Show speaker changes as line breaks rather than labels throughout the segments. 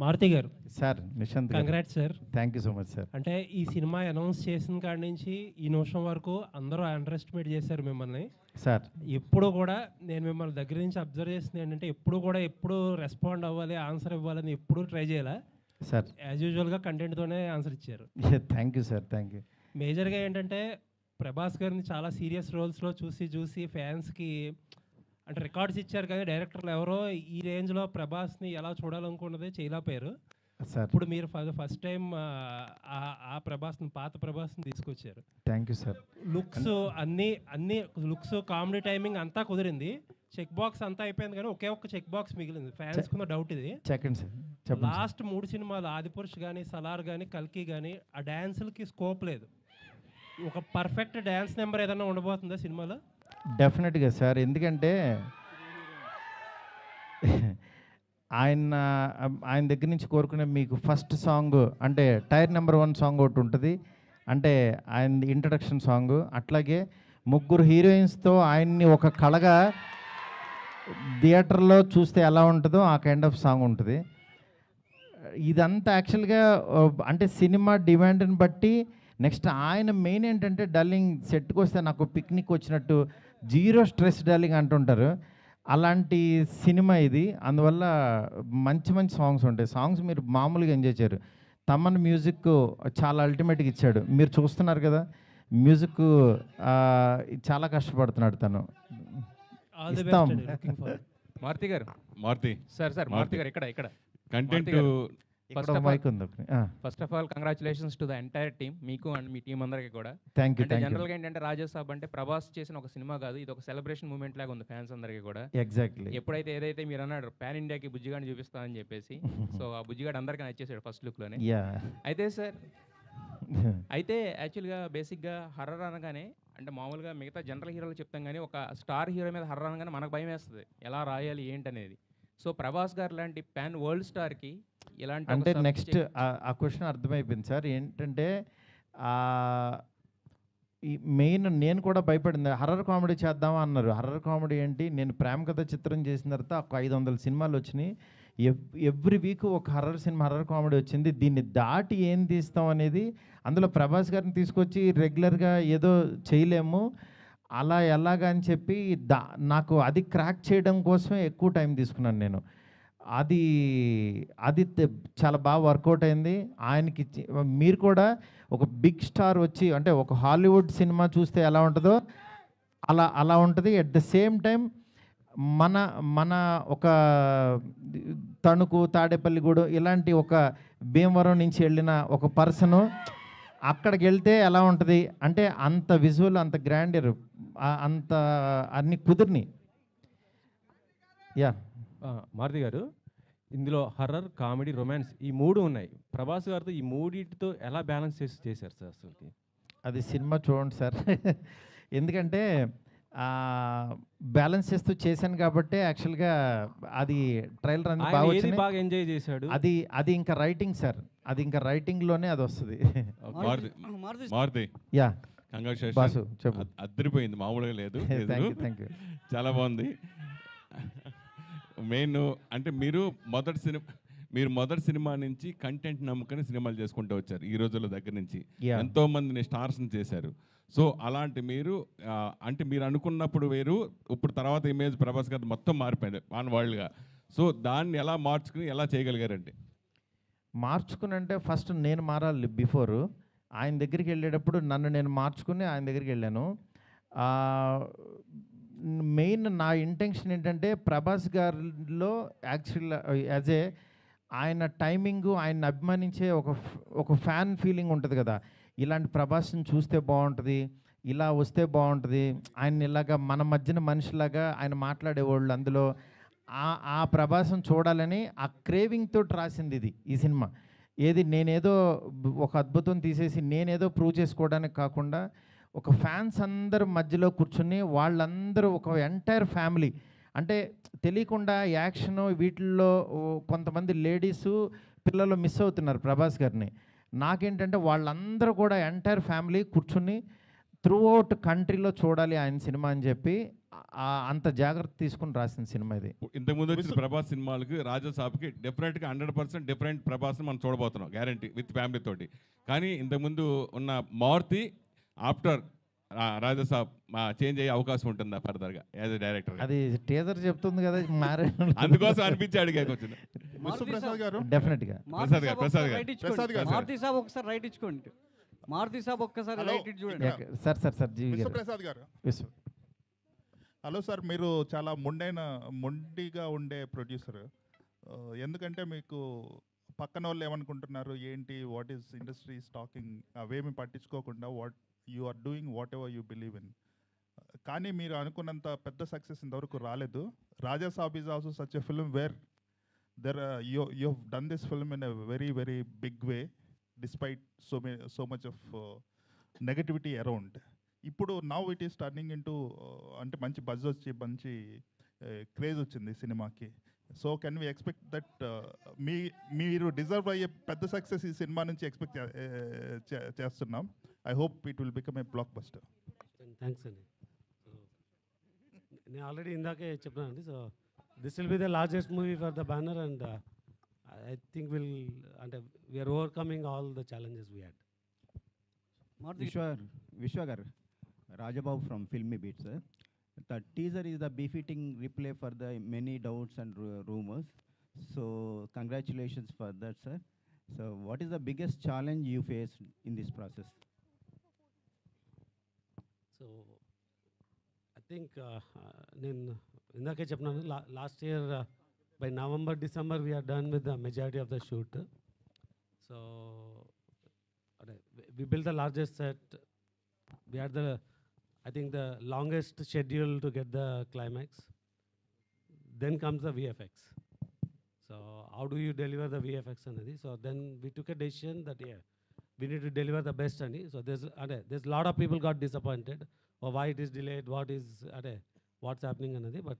మారుతి గారు,
సార్ నిశాంత్ గారు,
congrats sir.
Thank you so much sir.
అంటే ఈ సినిమా అనౌన్స్ చేసిన కాడి నుంచి ఈ నిమిషం వరకు అందరూ అండర్ ఎస్టిమేట్ చేశారు మిమ్మల్ని
సార్
ఎప్పుడు కూడా. నేను మిమ్మల్ని దగ్గర నుంచి అబ్జర్వ్ చేసింది ఏంటంటే ఎప్పుడు రెస్పాండ్ అవ్వాలి, ఆన్సర్ ఇవ్వాలని ఎప్పుడు ట్రై చేయాలా
సార్.
యాజ్ యూజువల్గా కంటెంట్తోనే ఆన్సర్ ఇచ్చారు.
Thank you sir, thank you.
మేజర్గా ఏంటంటే ప్రభాస్ గారిని చాలా సీరియస్ రోల్స్లో చూసి ఫ్యాన్స్కి అంటే రికార్డ్స్ ఇచ్చారు, కానీ డైరెక్టర్లు ఎవరో ఈ రేంజ్లో ప్రభాస్ని ఎలా చూడాలనుకున్నదే చేయలేకపోయారు.
సార్
ఇప్పుడు మీరు ఫస్ట్ టైం ఆ ప్రభాస్ని, పాత ప్రభాస్ని తీసుకొచ్చారు.
Thank you sir.
లుక్స్ అన్ని లుక్స్, కామెడీ టైమింగ్ అంతా కుదిరింది. చెక్ బాక్స్ అంతా అయిపోయింది, కానీ ఒకే ఒక్క చెక్ బాక్స్ మిగిలింది. ఫ్యాన్స్ కున్న డౌట్ ఇది.
సెకండ్ సార్ చెప్పండి.
లాస్ట్ 3 సినిమాలు ఆదిపురుష్ కానీ, సలార్ కానీ, కల్కి కానీ ఆ డ్యాన్సులకి స్కోప్ లేదు. ఒక పర్ఫెక్ట్ డ్యాన్స్ నెంబర్ ఏదైనా ఉండబోతుందా సినిమాలో?
డెఫినెట్గా సార్, ఎందుకంటే ఆయన దగ్గర నుంచి కోరుకునే మీకు ఫస్ట్ సాంగ్ అంటే టైర్ నెంబర్ 1 సాంగ్ ఒకటి ఉంటుంది, అంటే ఆయన ఇంట్రడక్షన్ సాంగ్. అట్లాగే 3 హీరోయిన్స్తో ఆయన్ని ఒక కళగా థియేటర్లో చూస్తే ఎలా ఉంటుందో ఆ కైండ్ ఆఫ్ సాంగ్ ఉంటుంది. ఇదంతా యాక్చువల్గా అంటే సినిమా డిమాండ్ని బట్టి. నెక్స్ట్ ఆయన మెయిన్ ఏంటంటే డల్లింగ్ సెట్కి వస్తే నాకు పిక్నిక్ వచ్చినట్టు జీరో స్ట్రెస్ డల్లింగ్ అంటుంటారు, అలాంటి సినిమా ఇది. అందువల్ల మంచి మంచి సాంగ్స్ ఉంటాయి. సాంగ్స్ మీరు మామూలుగా ఎంజాయ్ చేయరు. తమన్ మ్యూజిక్ చాలా అల్టిమేట్గా ఇచ్చాడు, మీరు చూస్తున్నారు కదా. మ్యూజిక్ చాలా కష్టపడుతున్నాడు తను. ఇస్తాం.
మారుతి గారు,
మారుతి
సార్ మారుతి గారు ఇక్కడ
content
first of all congratulations to the entire team, మీకు అండ్ మీ టీం అందరికీ కూడా.
Thank you.
జనరల్గా ఏంటంటే రాజాసాబ్ అంటే ప్రభాస్ చేసిన ఒక సినిమా కాదు, ఇది ఒక సెలబ్రేషన్ మూమెంట్ లాగా ఉంది ఫ్యాన్స్ అందరికీ కూడా.
ఎగ్జాక్ట్లీ.
ఎప్పుడైతే ఏదైతే మీరు అన్నాడు పాన్ ఇండియాకి బుజ్జిగాడిని చూపిస్తానని చెప్పేసి, సో ఆ బుజ్జిగాడు అందరికీ నచ్చేసాడు ఫస్ట్ లుక్లోనే. అయితే సార్ యాక్చువల్గా బేసిక్గా హర్రర్ అనగానే అంటే మామూలుగా మిగతా జనరల్ హీరోలు చెప్తాం, కానీ ఒక స్టార్ హీరో మీద హర్రర్ అనగానే మనకు భయం వేస్తుంది, ఎలా రాయాలి ఏంటనేది. సో ప్రభాస్ గారు లాంటి పాన్ వరల్డ్ స్టార్కి ఇలాంటి
అంటే నెక్స్ట్ ఆ క్వశ్చన్ అర్థమైపోయింది సార్. ఏంటంటే ఈ మెయిన్ నేను కూడా భయపడింది, హర్రర్ కామెడీ చేద్దామా అన్నారు. హర్రర్ కామెడీ ఏంటి, నేను ప్రేమ కథ చిత్రం చేసిన తర్వాత ఒక 500 సినిమాలు వచ్చినాయి. ఎవ్రీ వీక్ ఒక హర్రర్ కామెడీ వచ్చింది. దీన్ని దాటి ఏం తీస్తాం అనేది, అందులో ప్రభాస్ గారిని తీసుకొచ్చి రెగ్యులర్గా ఏదో చేయలేము, అలా ఎలాగా అని చెప్పి నాకు అది క్రాక్ చేయడం కోసమే ఎక్కువ టైం తీసుకున్నాను నేను. అది చాలా బాగా వర్కౌట్ అయింది. ఆయనకి మీరు కూడా ఒక బిగ్ స్టార్ వచ్చి అంటే ఒక హాలీవుడ్ సినిమా చూస్తే ఎలా ఉంటుందో అలా ఉంటుంది. ఎట్ ద సేమ్ టైం మన ఒక తణుకు, తాడేపల్లిగూడెం ఇలాంటి ఒక భీమవరం నుంచి వెళ్ళిన ఒక పర్సను అక్కడికి వెళ్తే ఎలా ఉంటుంది అంటే అంత విజువల్, అంత గ్రాండర్, అంత అన్ని కుదిరిని. యా
మారుతి గారు, ఇందులో హర్రర్, కామెడీ, రొమాన్స్ ఈ 3 ఉన్నాయి. ప్రభాస్ గారితో ఈ 3టితో ఎలా బ్యాలెన్స్ చేశారు సార్ అసలుకి?
అది సినిమా చూడండి సార్. ఎందుకంటే బ్యాలెన్స్ చేస్తూ చేశాను కాబట్టి యాక్చువల్గా అది ట్రైలర్ అనేది
బాగా ఎంజాయ్ చేశాడు.
అది ఇంకా రైటింగ్ సార్, అది ఇంకా రైటింగ్లోనే అది వస్తుంది.
మారుతి
యా
కంగ్రాచులేషన్స్, అద్దరిపోయింది, మామూలుగా లేదు.
Thank you.
చాలా బాగుంది. మెయిన్ అంటే మీరు మొదటి సినిమా నుంచి కంటెంట్ నమ్ముకొని సినిమాలు చేసుకుంటూ వచ్చారు. ఈ రోజుల దగ్గర నుంచి ఎంతో మందిని స్టార్స్ని చేశారు. సో అలాంటి మీరు అంటే మీరు అనుకున్నప్పుడు వేరు, ఇప్పుడు తర్వాత ఇమేజ్ ప్రభాస్ గారు మొత్తం మారిపోయింది ఆన్ వరల్డ్గా. సో దాన్ని ఎలా మార్చుకుని ఎలా చేయగలిగారండి?
మార్చుకుని అంటే ఫస్ట్ నేను మారాలి. బిఫోర్ ఆయన దగ్గరికి వెళ్ళేటప్పుడు నన్ను నేను మార్చుకుని ఆయన దగ్గరికి వెళ్ళాను. మెయిన్ నా ఇంటెన్షన్ ఏంటంటే ప్రభాస్ గారిలో యాక్చువల్ యాజ్ ఏ ఆయన టైమింగు, ఆయన అభిమానించే ఒక ఫ్యాన్ ఫీలింగ్ ఉంటుంది కదా, ఇలాంటి ప్రభాస్ని చూస్తే బాగుంటుంది, ఇలా వస్తే బాగుంటుంది, ఆయన ఇలాగా మన మధ్యన మనిషిలాగా ఆయన మాట్లాడేవాళ్ళు, అందులో ఆ ప్రభాసం చూడాలని ఆ క్రేవింగ్తో రాసింది ఇది ఈ సినిమా. ఏది నేనేదో ఒక అద్భుతం తీసేసి నేనేదో ప్రూవ్ చేసుకోవడానికి కాకుండా ఒక ఫ్యాన్స్ అందరూ మధ్యలో కూర్చుని వాళ్ళందరూ ఒక ఎంటైర్ ఫ్యామిలీ, అంటే తెలియకుండా యాక్షన్ వీటిల్లో కొంతమంది లేడీసు పిల్లలు మిస్ అవుతున్నారు ప్రభాస్ గారిని. నాకేంటంటే వాళ్ళందరూ కూడా ఎంటైర్ ఫ్యామిలీ కూర్చుని త్రూ అవుట్ కంట్రీలో చూడాలి ఆయన సినిమా అని చెప్పి అంత జాగ్రత్త తీసుకుని రాసిన సినిమా ఇది.
ఇంతకుముందు వచ్చిన ప్రభాస్ సినిమాలకి రాజాసాబ్కి డెఫినెట్గా 100% డిఫరెంట్ ప్రభాస్ని మనం చూడబోతున్నాం, గ్యారంటీ, విత్ ఫ్యామిలీ తోటి. కానీ ఇంతకుముందు ఉన్న మారుతి ఆఫ్టర్ రాజాసాబ్ చేంజ్ అయ్యే అవకాశం ఉంటుందా ఫర్దర్గా యాజ్ ఎ డైరెక్టర్?
అది టీజర్ చెప్తుంది కదా, మారే
అందుకోసం అనిపించి అడిగాక వచ్చింది.
విశ్వప్రసాద్ గారు,
డెఫినెట్గా
ప్రసాద్ గారు.
మారుతి సాబ్ ఒకసారి రైట్ ఇచ్చుకోండి. మారుతి సాబ్ ఒక్కసారి రైట్ ఇచ్చి చూడండి.
సార్ జీవి గారు.
విశ్వప్రసాద్ గారు, హలో సార్. మీరు చాలా మొండిగా ఉండే ప్రొడ్యూసర్. ఎందుకంటే మీకు పక్కన వాళ్ళు ఏమనుకుంటున్నారు ఏంటి, వాట్ ఈస్ ఇండస్ట్రీ టాకింగ్, అవేమి పట్టించుకోకుండా you are doing whatever you believe in. కానీ మీరు అనుకున్నంత పెద్ద సక్సెస్ ఇంతవరకు రాలేదు. Raja Saab is also such a film where you have done this film in a very very big way despite so much of negativity around. ఇప్పుడు now it is turning into, అంటే మంచి buzz వచ్చి మంచి క్రేజ్ వచ్చింది సినిమాకి. So can we expect that మీరు deserve అయ్యే పెద్ద సక్సెస్ ఈ సినిమా నుంచి ఎక్స్పెక్ట్ చేస్తున్నాం. I hope it will become a blockbuster.
Thanks అండి. నేను ఆల్రెడీ ఇందాకే చెప్పానండి. So this will be the largest movie for the banner and I think అంటే we're overcoming all the challenges we had.
Vishwa garu, Rajababu from Filmy Beat, sir. The teaser is the befitting replay for the many doubts and rumors. So congratulations for that, sir. So what is the biggest challenge you faced in this process?
So I think నేను ఇందాకే చెప్పినాను, last year by November December we are done with the majority of the shoot. So we built the largest set. We had I think the longest schedule to get the climax. Then comes the VFX. So how do you deliver the VFX anadi? So then we took a decision that we need to deliver the best ani. So there's a lot of people got disappointed or why it is delayed, what's happening anadi. But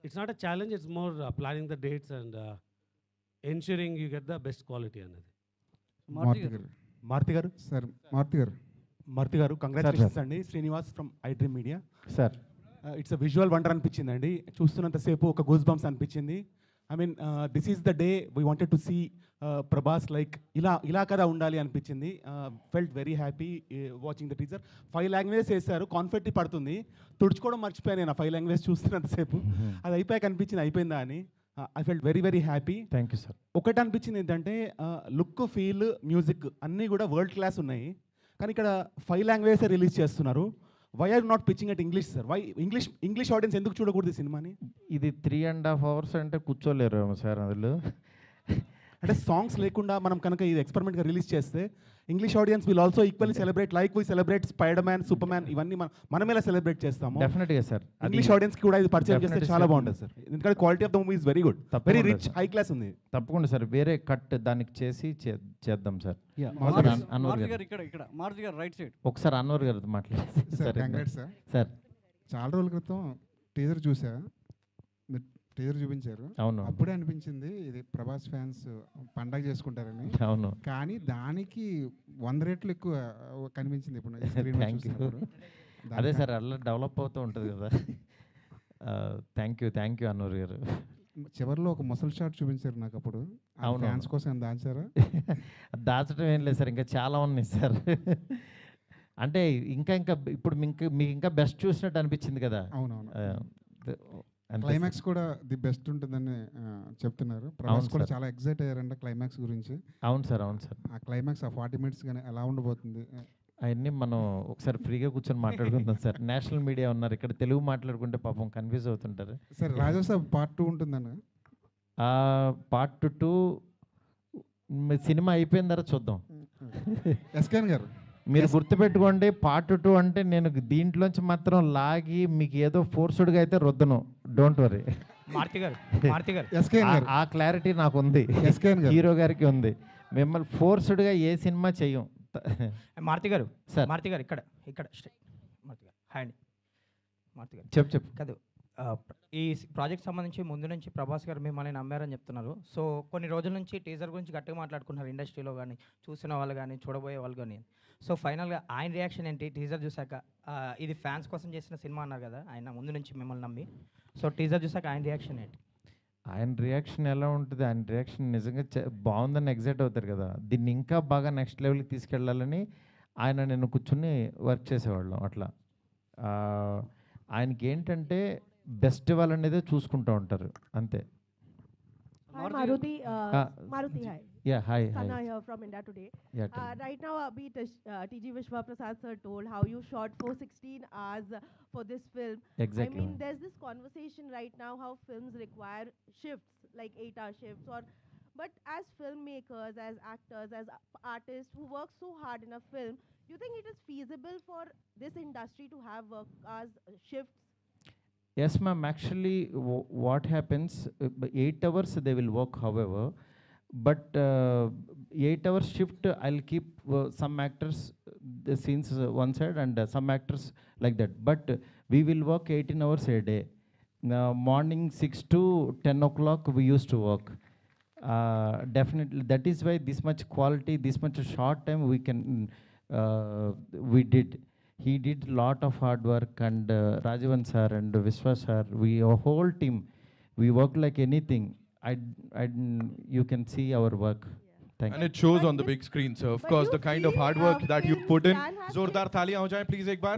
it's not a challenge, it's more planning the dates and ensuring you get the best quality anadi.
Maruthi గారు congratulations అండి. Srinivas from I dream media.
Sir
it's a visual wonder అనిపించింది అండి. చూస్తున్నంతసేపు ఒక goose bumps అనిపించింది. I mean this is the day we wanted to see Prabhas like ఇలా కదా ఉండాలి అనిపించింది. Felt very happy watching the teaser. 5 languages వేశారు, కాన్ఫెట్టి పడుతుంది. తుడుచుకోవడం మర్చిపోయాను నేను 5 లాంగ్వేజ్ చూస్తున్నంతసేపు. అది అయిపోయాక అనిపించింది అయిపోయిందా అని. I felt very very happy.
Thank you sir.
ఒకటి అనిపించింది ఏంటంటే లుక్, ఫీల్, మ్యూజిక్ అన్నీ కూడా వరల్డ్ క్లాస్ ఉన్నాయి. కానీ ఇక్కడ 5 లాంగ్వేజెస్ రిలీజ్ చేస్తున్నారు. Why are not pitching at English sir? Why English audience ఎందుకు చూడకూడదు ఈ సినిమాని?
ఇది 3.5 hours అంటే కూర్చోలేరు సార్ అందులో.
అంటే సాంగ్స్ లేకుండా మనం కనుక ఇది ఎక్స్పెరిమెంట్గా రిలీజ్ చేస్తే English audience will also equally celebrate like we celebrate spider man, super man, ఇవన్నీ మనం ఎలా సెలబ్రేట్ చేస్తాము.
డెఫినెట్గా సార్.
ఇంగ్లీష్ ఆడియన్స్కి కూడా ఇది పరిచయం చేస్తే చాలా బాగుంటుంది సార్. ఎందుకంటే quality of the movie is very good, very rich, high class ఉంది.
తప్పకుండా సార్, వేరే కట్ దానికి చేసి చేద్దాం సార్.
మారుతి గారు ఇక్కడ మారుతి గారు రైట్ సైడ్
ఒకసారి అన్వర్ గారు మాట్లాడారు సార్.
చాలా రోజుల క్రితం టీజర్ చూసా, టీజర్ చూపించారు.
అవును,
అప్పుడే అనిపించింది ఇది ప్రభాస్ ఫ్యాన్స్ పండగ చేసుకుంటారని.
అవును,
కానీ దానికి 100 రెట్లు ఎక్కువ కనిపించింది ఇప్పుడు.
అదే సార్, అలా డెవలప్ అవుతూ ఉంటుంది కదా. థ్యాంక్ యూ అన్వర్ గారు.
చివరిలో ఒక ముసలి షాట్ చూపించారు నాకు అప్పుడు. ఫ్యాన్స్ కోసం దాచారా?
దాచడం ఏం లేదు సార్, ఇంకా చాలా ఉన్నాయి సార్. అంటే ఇంకా ఇప్పుడు మీకు ఇంకా బెస్ట్ చూసినట్టు అనిపించింది కదా.
అవునవును, క్లైమాక్స్ కూడా ది బెస్ట్ ఉంటుందని చెప్తున్నారు. ప్రభాస్ కూడా చాలా ఎక్సైట్ అయ్యారంట క్లైమాక్స్ గురించి.
అవును సార్. ఆ
క్లైమాక్స్ ఆ 40 minutes కానీ ఎలా ఉండబోతుంది
అవన్నీ మనం ఒకసారి ఫ్రీగా కూర్చొని మాట్లాడుకుందాం సార్. నేషనల్ మీడియా ఉన్నారు ఇక్కడ, తెలుగు మాట్లాడుకుంటే పాపం కన్ఫ్యూజ్ అవుతుంటారు.
సార్ రాజాసాబ్ పార్ట్ 2 ఉంటుందన్న.
పార్ట్ 2 సినిమా అయిపోయిన తర్వాత చూద్దాం.
ఎస్కేన్ గారు
మీరు గుర్తుపెట్టుకోండి, పార్ట్ 2 అంటే నేను దీంట్లోంచి మాత్రం లాగి మీకు ఏదో ఫోర్స్డ్గా అయితే రుద్దను. Don't worry. ఆ క్లారిటీ నాకు ఉంది, హీరో గారికి ఉంది. మిమ్మల్ని ఫోర్స్డ్గా ఏ సినిమా చెయ్యం.
మారుతి గారు
సార్,
మారుతి గారు ఇక్కడ మారుతి గారు హాయ్ అండి. మారుతి గారు
చెప్పు
కాదు, ఈ ప్రాజెక్ట్ సంబంధించి ముందు నుంచి ప్రభాస్ గారు మిమ్మల్ని నమ్మారని చెప్తున్నారు. సో కొన్ని రోజుల నుంచి టీజర్ గురించి గట్టిగా మాట్లాడుకున్నారు ఇండస్ట్రీలో కానీ, చూసిన వాళ్ళు కానీ, చూడబోయే వాళ్ళు కానీ. సో ఫైనల్గా ఆయన రియాక్షన్ ఏంటి టీజర్ చూసాక? ఇది ఫ్యాన్స్ కోసం చేసిన సినిమా అన్నారు కదా ఆయన ముందు నుంచి మిమ్మల్ని నమ్మి. సో టీజర్ చూసాక ఆయన రియాక్షన్ ఏంటి?
ఆయన రియాక్షన్ ఎలా ఉంటుంది? ఆయన రియాక్షన్ నిజంగా బాగుందని ఎగ్జైట్ అవుతారు కదా. దీన్ని ఇంకా బాగా నెక్స్ట్ లెవెల్కి తీసుకెళ్ళాలని ఆయన నేను కూర్చుని వర్క్ చేసేవాళ్ళం అట్లా. ఆయనకి ఏంటంటే బెస్ట్ వాళ్ళనేదే చూసుకుంటూ ఉంటారు అంతే.
Hi Maruti. Maruti, hi.
Yeah, hi.
Sana here from India Today.
Yeah, tell me.
Right now, TG Vishwa Prasad sir told how you shot for 16 hours for this film.
Exactly.
I mean, there's this conversation right now how films require shifts, like 8-hour shifts, but as filmmakers, as actors, as artists who work so hard in a film, you think it is feasible for this industry to have work hours shifts?
Yes, ma'am. Actually, what happens, 8 hours they will work, however, but 8 hours shift, I'll keep some actors, the scenes one side and some actors like that. But we will work 18 hours a day. Morning 6 to 10 o'clock we used to work. Definitely, that is why this much quality, this much short time we did. He did lot of hard work, and Rajavan sir and Vishwa sir, our whole team, we worked like anything. You can see our work. Thank you.
And it shows on the big screen, sir. Of course, the kind of hard work that you put in.
Can have
Zordar thaliyan ho jaye, please, ek baar.